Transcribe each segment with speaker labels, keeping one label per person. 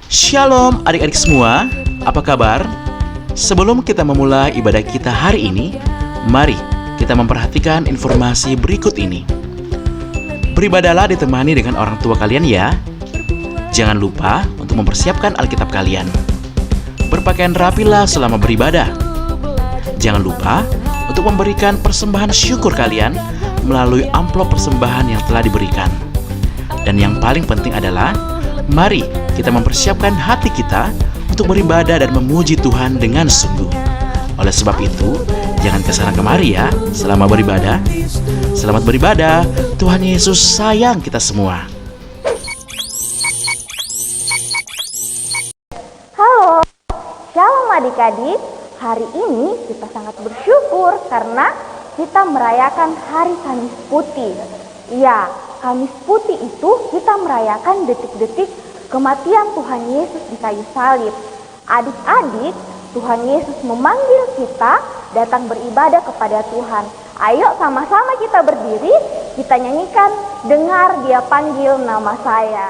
Speaker 1: Shalom adik-adik semua, apa kabar? Sebelum kita memulai ibadah kita hari ini, mari kita memperhatikan informasi berikut ini. Beribadahlah ditemani dengan orang tua kalian ya. Jangan lupa untuk mempersiapkan Alkitab kalian. Berpakaian rapilah selama beribadah. Jangan lupa untuk memberikan persembahan syukur kalian melalui amplop persembahan yang telah diberikan. Dan yang paling penting adalah, mari kita mempersiapkan hati kita untuk beribadah dan memuji Tuhan dengan sungguh. Oleh sebab itu, jangan kesana kemari ya selama beribadah. Selamat beribadah, Tuhan Yesus sayang kita semua.
Speaker 2: Halo, shalom adik-adik. Hari ini kita sangat bersyukur karena kita merayakan Hari Kamis Putih. Ya, Kamis Putih itu kita merayakan detik-detik kematian Tuhan Yesus di kayu salib. Adik-adik, Tuhan Yesus memanggil kita datang beribadah kepada Tuhan. Ayo sama-sama kita berdiri, kita nyanyikan "Dengar Dia Panggil Nama Saya".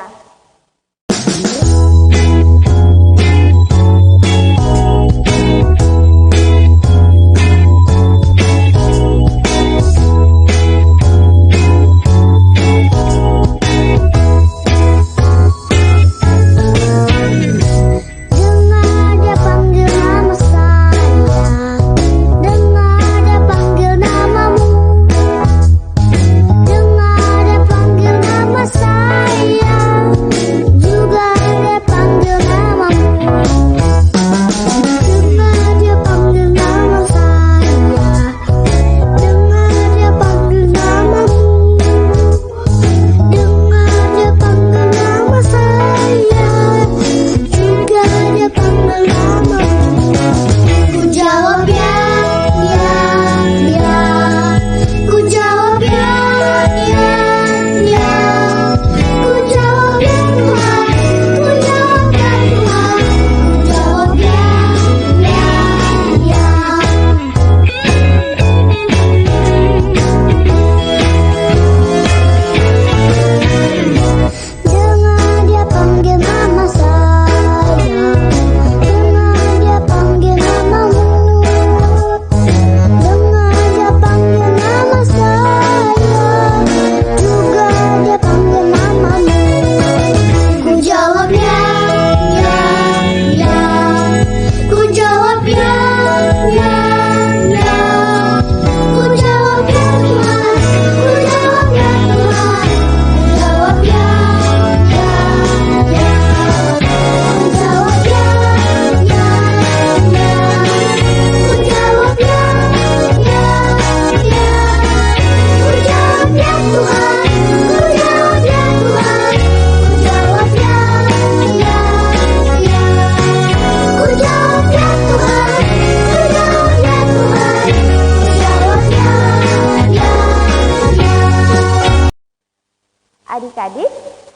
Speaker 2: Adik-adik,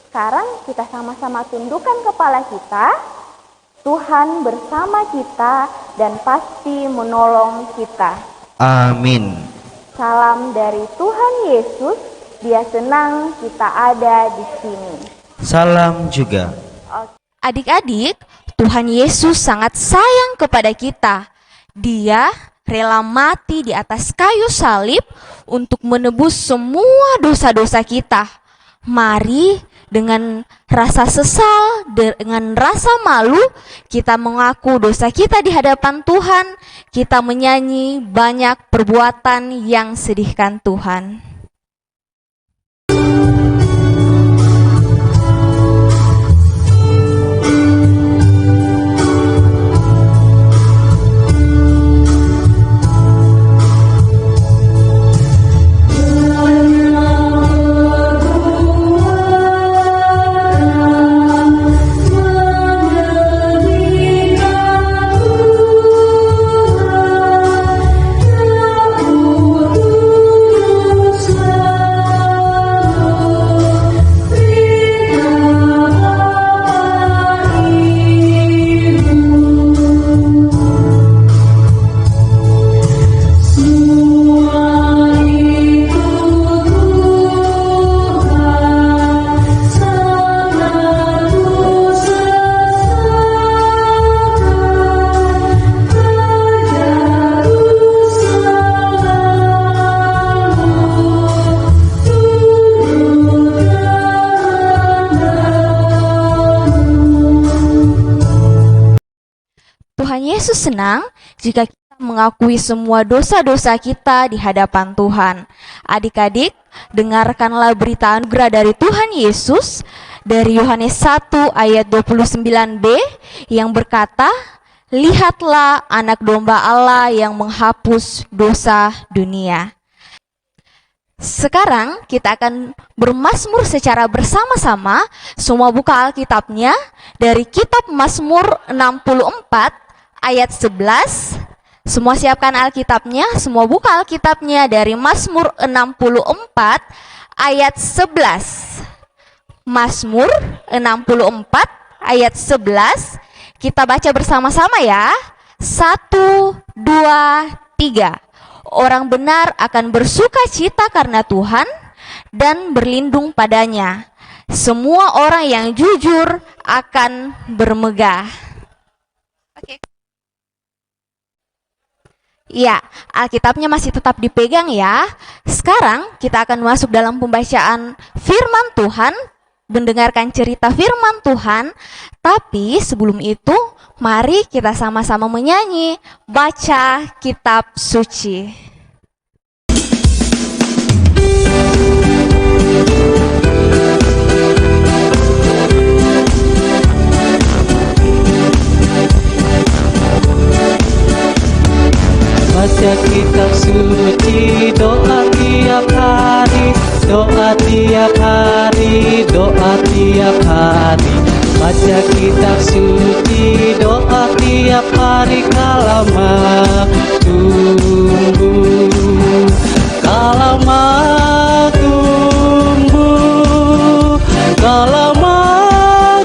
Speaker 2: sekarang kita sama-sama tundukkan kepala kita. Tuhan bersama kita dan pasti menolong kita.
Speaker 3: Amin.
Speaker 2: Salam dari Tuhan Yesus, Dia senang kita ada di sini.
Speaker 3: Salam juga.
Speaker 4: Adik-adik, Tuhan Yesus sangat sayang kepada kita. Dia rela mati di atas kayu salib untuk menebus semua dosa-dosa kita. Mari dengan rasa sesal, dengan rasa malu, kita mengaku dosa kita di hadapan Tuhan. Kita menyanyi banyak perbuatan yang sedihkan Tuhan. Yesus senang jika kita mengakui semua dosa-dosa kita di hadapan Tuhan. Adik-adik, dengarkanlah berita anugerah dari Tuhan Yesus dari Yohanes 1 ayat 29b yang berkata, "Lihatlah anak domba Allah yang menghapus dosa dunia." Sekarang kita akan bermazmur secara bersama-sama. Semua buka Alkitabnya dari kitab Mazmur 64 ayat 11. Semua siapkan Alkitabnya, semua buka Alkitabnya dari Mazmur 64 ayat 11. Mazmur 64 ayat 11. Kita baca bersama-sama ya. 1, 2, 3. Orang benar akan bersuka cita karena Tuhan dan berlindung padanya. Semua orang yang jujur akan bermegah. Oke. Ya, Alkitabnya masih tetap dipegang ya. Sekarang kita akan masuk dalam pembacaan firman Tuhan, mendengarkan cerita firman Tuhan. Tapi sebelum itu, mari kita sama-sama menyanyi, baca kitab suci.
Speaker 5: Baca kitab suci, doa tiap hari, doa tiap hari, doa tiap hari. Baca kitab suci, doa tiap hari, kala tumbuh, kala tumbuh, kala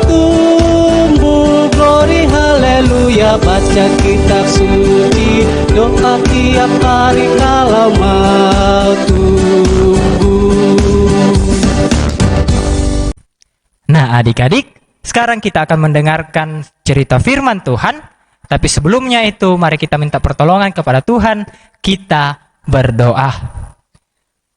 Speaker 5: tumbuh, glory haleluya. Baca kitab suci, doa tiap hari, kala tumbuh.
Speaker 6: Nah, adik-adik, sekarang kita akan mendengarkan cerita firman Tuhan. Tapi sebelumnya itu, mari kita minta pertolongan kepada Tuhan. Kita berdoa.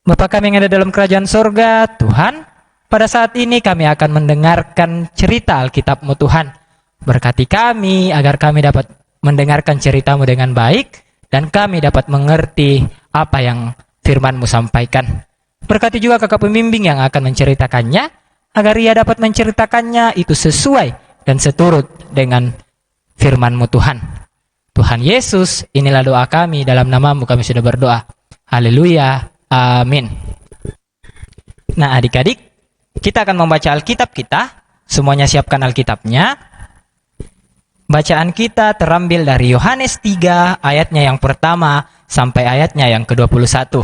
Speaker 6: Bapa kami yang ada dalam kerajaan sorga, Tuhan, pada saat ini kami akan mendengarkan cerita Alkitab-Mu Tuhan. Berkati kami agar kami dapat mendengarkan cerita-Mu dengan baik dan kami dapat mengerti apa yang firman-Mu sampaikan. Berkati juga kakak pembimbing yang akan menceritakannya, agar ia dapat menceritakannya itu sesuai dan seturut dengan firman-Mu Tuhan. Tuhan Yesus, inilah doa kami, dalam nama-Mu kami sudah berdoa. Haleluya, amin. Nah adik-adik, kita akan membaca Alkitab kita. Semuanya siapkan Alkitabnya. Bacaan kita terambil dari Yohanes 3 ayatnya yang pertama sampai ayatnya yang ke-21.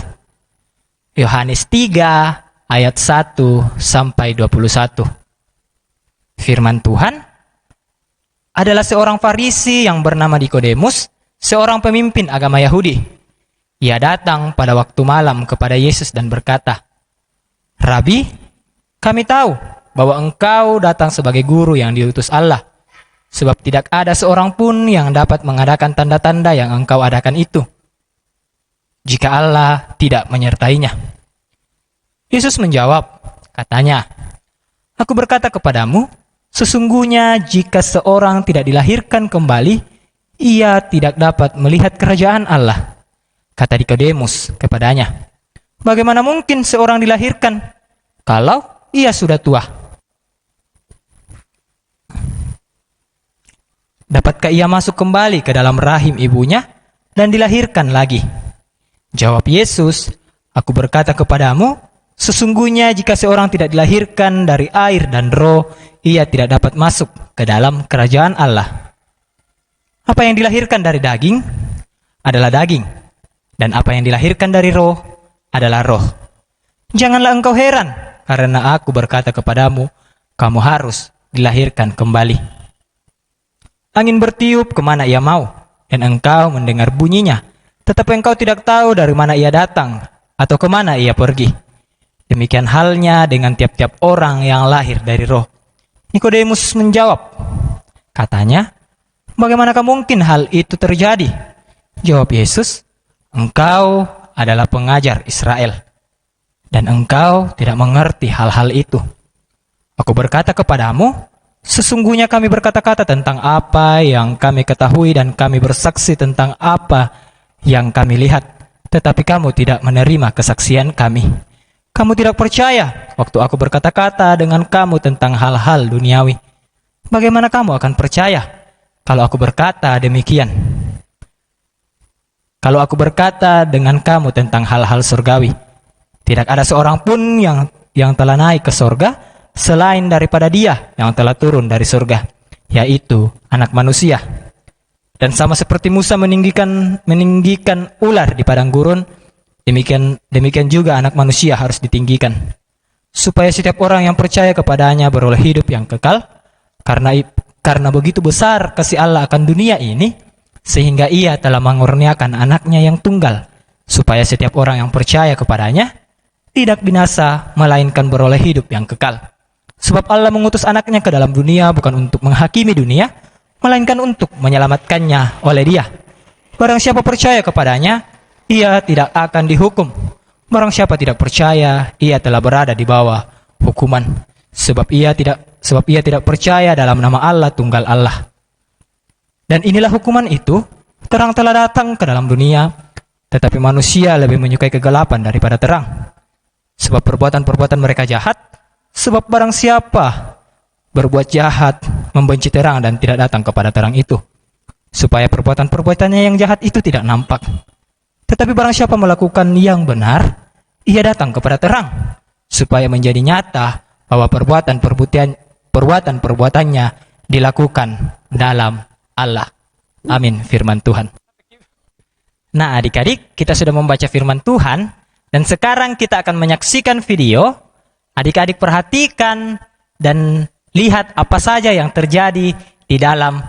Speaker 6: Yohanes 3 ayat 1 sampai 21. Firman Tuhan, adalah seorang Farisi yang bernama Nikodemus, seorang pemimpin agama Yahudi. Ia datang pada waktu malam kepada Yesus dan berkata, "Rabi, kami tahu bahwa engkau datang sebagai guru yang diutus Allah, sebab tidak ada seorang pun yang dapat mengadakan tanda-tanda yang engkau adakan itu, jika Allah tidak menyertainya." Yesus menjawab, katanya, "Aku berkata kepadamu, sesungguhnya jika seorang tidak dilahirkan kembali, ia tidak dapat melihat kerajaan Allah." Kata Nikodemus kepadanya, "Bagaimana mungkin seorang dilahirkan kalau ia sudah tua? Dapatkah ia masuk kembali ke dalam rahim ibunya dan dilahirkan lagi?" Jawab Yesus, "Aku berkata kepadamu, sesungguhnya jika seorang tidak dilahirkan dari air dan roh, ia tidak dapat masuk ke dalam kerajaan Allah. Apa yang dilahirkan dari daging adalah daging, dan apa yang dilahirkan dari roh adalah roh. Janganlah engkau heran, karena aku berkata kepadamu, kamu harus dilahirkan kembali. Angin bertiup kemana ia mau, dan engkau mendengar bunyinya, tetapi engkau tidak tahu dari mana ia datang, atau kemana ia pergi. Demikian halnya dengan tiap-tiap orang yang lahir dari roh." Nikodemus menjawab, katanya, "Bagaimanakah mungkin hal itu terjadi?" Jawab Yesus, "Engkau adalah pengajar Israel, dan engkau tidak mengerti hal-hal itu. Aku berkata kepadamu, Sesungguhnya kami berkata-kata tentang apa yang kami ketahui dan kami bersaksi tentang apa yang kami lihat. Tetapi kamu tidak menerima kesaksian kami. Kamu tidak percaya waktu aku berkata-kata dengan kamu tentang hal-hal duniawi. Bagaimana kamu akan percaya kalau aku berkata demikian? Kalau aku berkata dengan kamu tentang hal-hal surgawi, tidak ada seorang pun yang telah naik ke surga selain daripada Dia yang telah turun dari surga, yaitu Anak Manusia. Dan sama seperti Musa meninggikan ular di padang gurun, demikian juga Anak Manusia harus ditinggikan, supaya setiap orang yang percaya kepadanya beroleh hidup yang kekal. Karena begitu besar kasih Allah akan dunia ini, sehingga Ia telah mengurniakan anaknya yang tunggal, supaya setiap orang yang percaya kepadanya tidak binasa, melainkan beroleh hidup yang kekal. Sebab Allah mengutus anaknya ke dalam dunia bukan untuk menghakimi dunia, melainkan untuk menyelamatkannya oleh Dia. Barang siapa percaya kepadanya, ia tidak akan dihukum. Barang siapa tidak percaya, ia telah berada di bawah hukuman, sebab ia tidak percaya dalam nama Allah tunggal Allah. Dan inilah hukuman itu, terang telah datang ke dalam dunia, tetapi manusia lebih menyukai kegelapan daripada terang, sebab perbuatan-perbuatan mereka jahat. Sebab barang siapa berbuat jahat, membenci terang dan tidak datang kepada terang itu, supaya perbuatan-perbuatannya yang jahat itu tidak nampak. Tetapi barang siapa melakukan yang benar, ia datang kepada terang, supaya menjadi nyata bahwa perbuatan-perbuatannya dilakukan dalam Allah. Amin, firman Tuhan. Nah, adik-adik, kita sudah membaca firman Tuhan, dan sekarang kita akan menyaksikan video. Adik-adik perhatikan dan lihat apa saja yang terjadi di dalam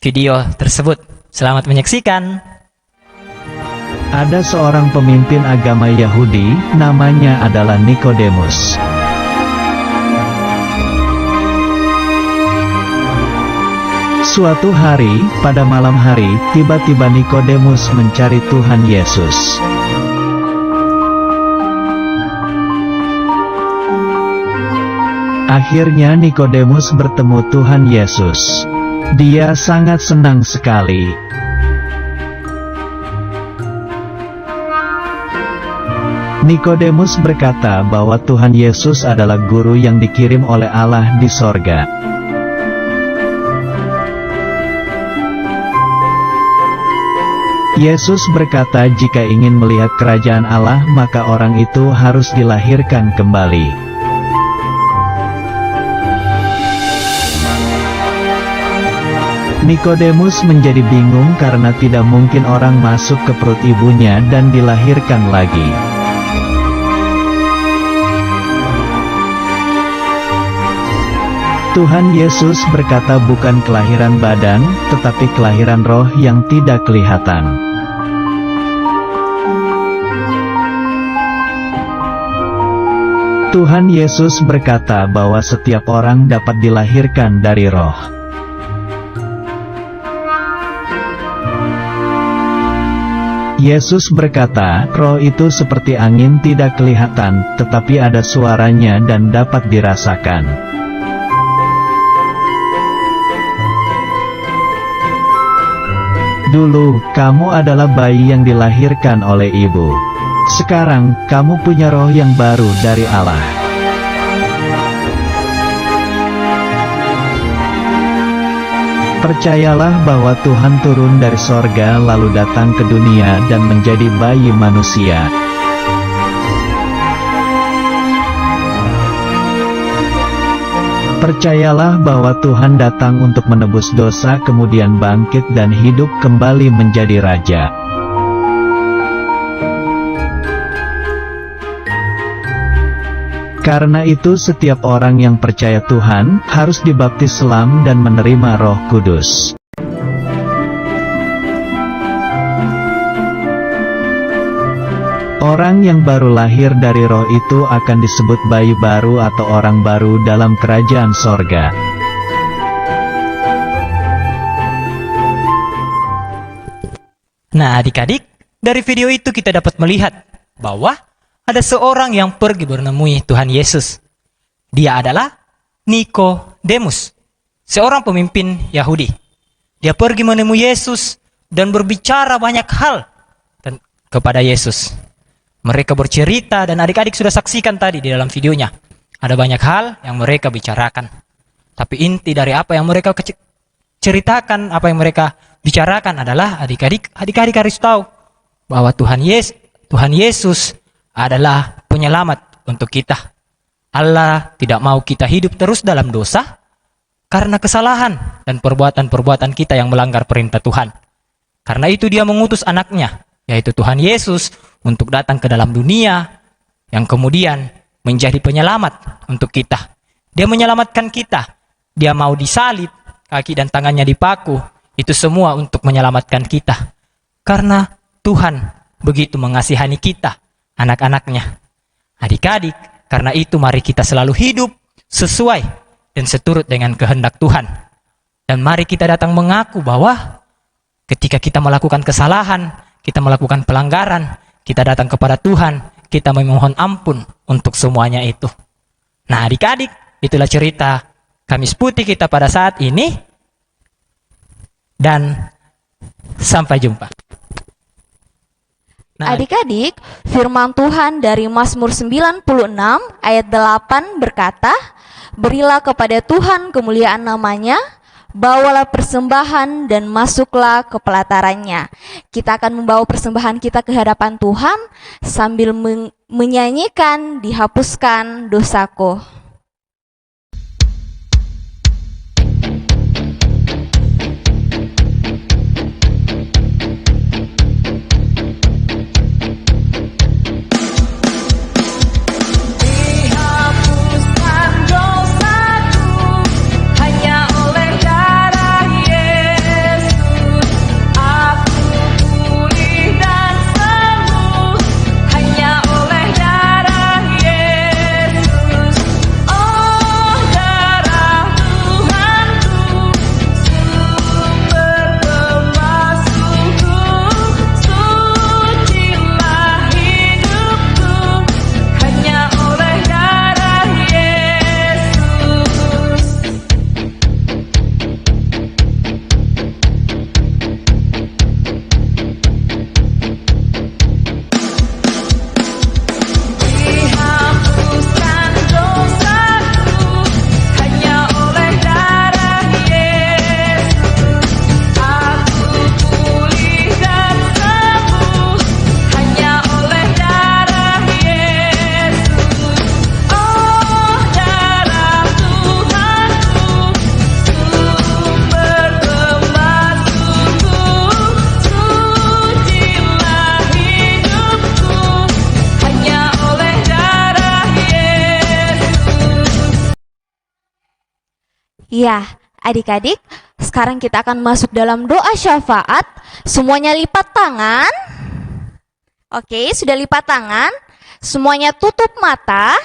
Speaker 6: video tersebut. Selamat menyaksikan.
Speaker 7: Ada seorang pemimpin agama Yahudi, namanya adalah Nikodemus. Suatu hari, pada malam hari, tiba-tiba Nikodemus mencari Tuhan Yesus. Akhirnya Nikodemus bertemu Tuhan Yesus. Dia sangat senang sekali. Nikodemus berkata bahwa Tuhan Yesus adalah guru yang dikirim oleh Allah di sorga. Yesus berkata jika ingin melihat kerajaan Allah maka orang itu harus dilahirkan kembali. Nikodemus menjadi bingung karena tidak mungkin orang masuk ke perut ibunya dan dilahirkan lagi. Tuhan Yesus berkata bukan kelahiran badan, tetapi kelahiran roh yang tidak kelihatan. Tuhan Yesus berkata bahwa setiap orang dapat dilahirkan dari roh. Yesus berkata, roh itu seperti angin tidak kelihatan, tetapi ada suaranya dan dapat dirasakan. Dulu, kamu adalah bayi yang dilahirkan oleh ibu. Sekarang, kamu punya roh yang baru dari Allah. Percayalah bahwa Tuhan turun dari sorga lalu datang ke dunia dan menjadi bayi manusia. Percayalah bahwa Tuhan datang untuk menebus dosa kemudian bangkit dan hidup kembali menjadi Raja. Karena itu setiap orang yang percaya Tuhan, harus dibaptis selam dan menerima Roh Kudus. Orang yang baru lahir dari roh itu akan disebut bayi baru atau orang baru dalam kerajaan sorga.
Speaker 6: Nah, adik-adik, dari video itu kita dapat melihat bahwa ada seorang yang pergi menemui Tuhan Yesus. Dia adalah Nikodemus. seorang pemimpin Yahudi. Dia pergi menemui Yesus dan berbicara banyak hal kepada Yesus. Mereka bercerita dan adik-adik sudah saksikan tadi di dalam videonya. Ada banyak hal yang mereka bicarakan. Tapi inti dari apa yang mereka ceritakan, apa yang mereka bicarakan adalah adik-adik harus tahu bahwa Tuhan Yesus adalah penyelamat untuk kita. Allah tidak mau kita hidup terus dalam dosa karena kesalahan dan perbuatan-perbuatan kita yang melanggar perintah Tuhan. Karena itu dia mengutus anaknya, yaitu Tuhan Yesus, untuk datang ke dalam dunia yang kemudian menjadi penyelamat untuk kita. Dia menyelamatkan kita. Dia mau disalib, kaki dan tangannya dipaku. Itu semua untuk menyelamatkan kita. Karena Tuhan begitu mengasihani kita, anak-anaknya. Adik-adik, karena itu mari kita selalu hidup sesuai dan seturut dengan kehendak Tuhan. Dan mari kita datang mengaku bahwa ketika kita melakukan kesalahan, kita melakukan pelanggaran, kita datang kepada Tuhan, kita memohon ampun untuk semuanya itu. Nah adik-adik, itulah cerita Kamis Putih kita pada saat ini. Dan sampai jumpa. Nah,
Speaker 4: Adik-adik, firman Tuhan dari Mazmur 96 ayat 8 berkata, "Berilah kepada Tuhan kemuliaan namanya, bawalah persembahan dan masuklah ke pelatarannya." Kita akan membawa persembahan kita ke hadapan Tuhan sambil menyanyikan "Dihapuskan dosaku". Ya, adik-adik, sekarang kita akan masuk dalam doa syafaat. Semuanya lipat tangan. Oke, sudah lipat tangan. Semuanya tutup mata.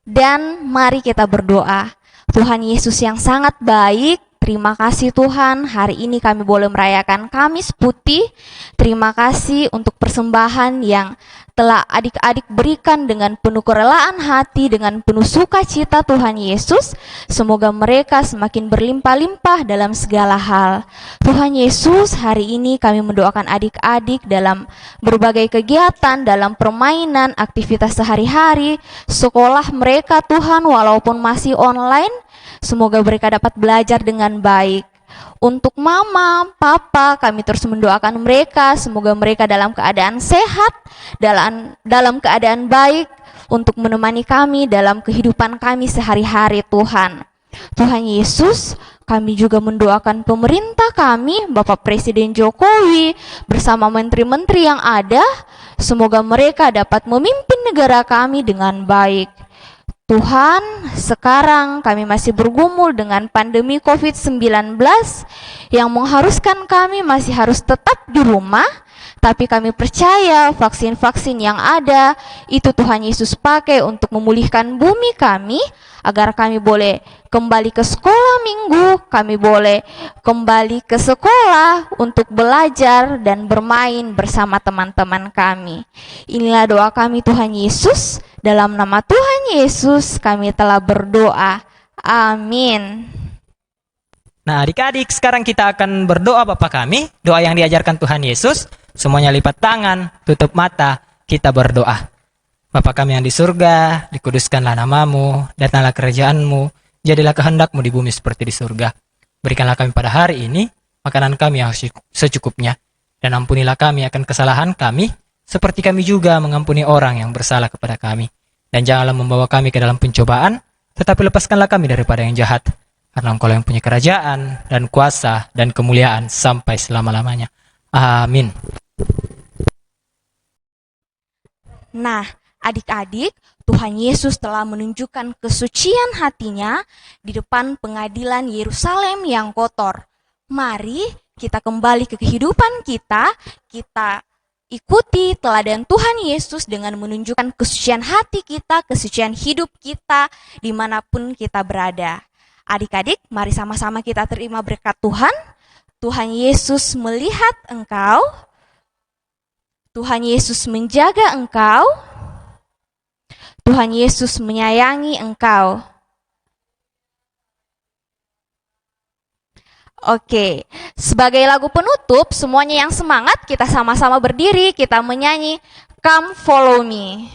Speaker 4: Dan mari kita berdoa. Tuhan Yesus yang sangat baik, terima kasih Tuhan, hari ini kami boleh merayakan Kamis Putih. Terima kasih untuk persembahan yang telah adik-adik berikan dengan penuh kerelaan hati, dengan penuh sukacita Tuhan Yesus. Semoga mereka semakin berlimpah-limpah dalam segala hal. Tuhan Yesus, hari ini kami mendoakan adik-adik dalam berbagai kegiatan, dalam permainan, aktivitas sehari-hari, sekolah mereka Tuhan walaupun masih online. Semoga mereka dapat belajar dengan baik. Untuk mama, papa, kami terus mendoakan mereka, semoga mereka dalam keadaan sehat, dalam keadaan baik, untuk menemani kami dalam kehidupan kami sehari-hari Tuhan. Tuhan Yesus, kami juga mendoakan pemerintah kami, Bapak Presiden Jokowi, bersama menteri-menteri yang ada, semoga mereka dapat memimpin negara kami dengan baik. Tuhan, sekarang kami masih bergumul dengan pandemi COVID-19 yang mengharuskan kami masih harus tetap di rumah, tapi kami percaya vaksin-vaksin yang ada itu Tuhan Yesus pakai untuk memulihkan bumi kami, agar kami boleh kembali ke sekolah minggu, kami boleh kembali ke sekolah untuk belajar dan bermain bersama teman-teman kami. Inilah doa kami Tuhan Yesus, dalam nama Tuhan Yesus kami telah berdoa. Amin.
Speaker 6: Nah, adik-adik, sekarang kita akan berdoa Bapa kami, doa yang diajarkan Tuhan Yesus. Semuanya lipat tangan, tutup mata, kita berdoa. Bapa kami yang di surga, dikuduskanlah namamu, datanglah kerajaanmu, jadilah kehendakmu di bumi seperti di surga. Berikanlah kami pada hari ini makanan kami yang secukupnya, dan ampunilah kami akan kesalahan kami, seperti kami juga mengampuni orang yang bersalah kepada kami. Dan janganlah membawa kami ke dalam pencobaan, tetapi lepaskanlah kami daripada yang jahat. Karena Engkau yang punya kerajaan, dan kuasa, dan kemuliaan sampai selama-lamanya. Amin.
Speaker 4: Nah, adik-adik, Tuhan Yesus telah menunjukkan kesucian hatinya di depan pengadilan Yerusalem yang kotor. Mari kita kembali ke kehidupan kita ikuti teladan Tuhan Yesus dengan menunjukkan kesucian hati kita, kesucian hidup kita, dimanapun kita berada. Adik-adik, mari sama-sama kita terima berkat Tuhan. Tuhan Yesus melihat engkau, Tuhan Yesus menjaga engkau, Tuhan Yesus menyayangi engkau. Oke, sebagai lagu penutup, semuanya yang semangat, kita sama-sama berdiri, kita menyanyi Come Follow Me.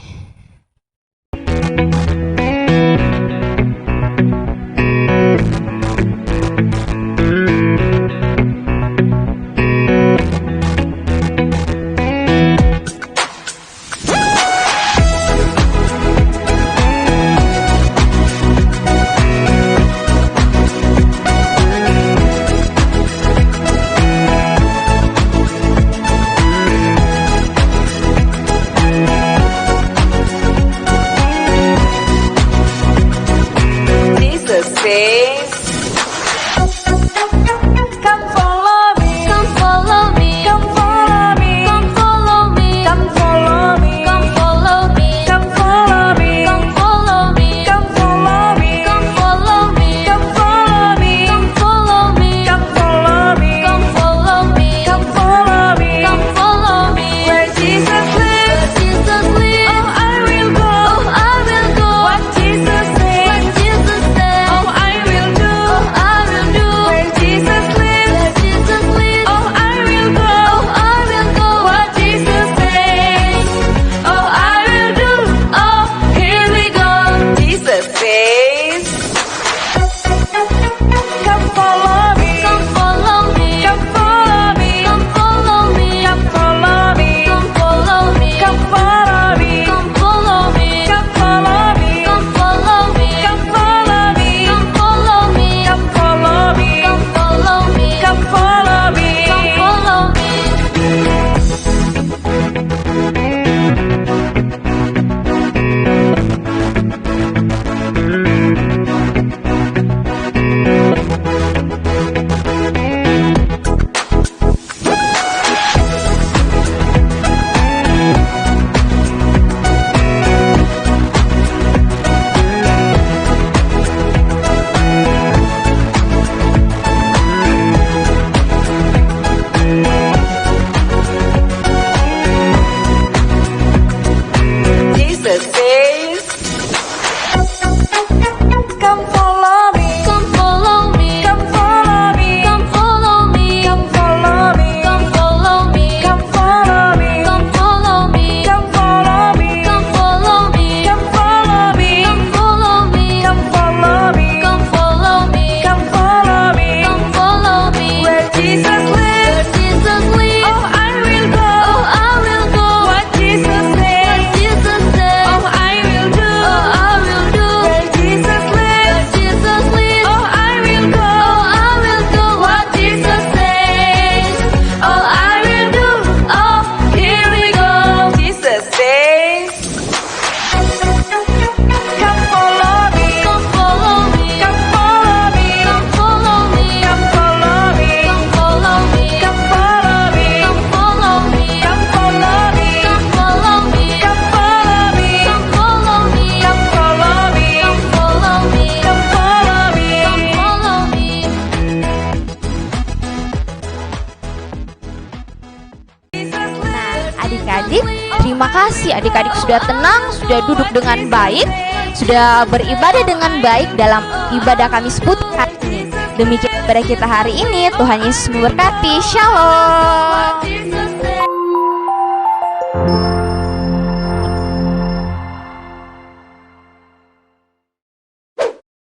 Speaker 2: Terima kasih adik-adik sudah tenang, sudah duduk dengan baik.
Speaker 4: sudah beribadah dengan baik dalam ibadah Kamis Putih hari ini. Demikian ibadah kita hari ini. Tuhan Yesus memberkati. Shalom.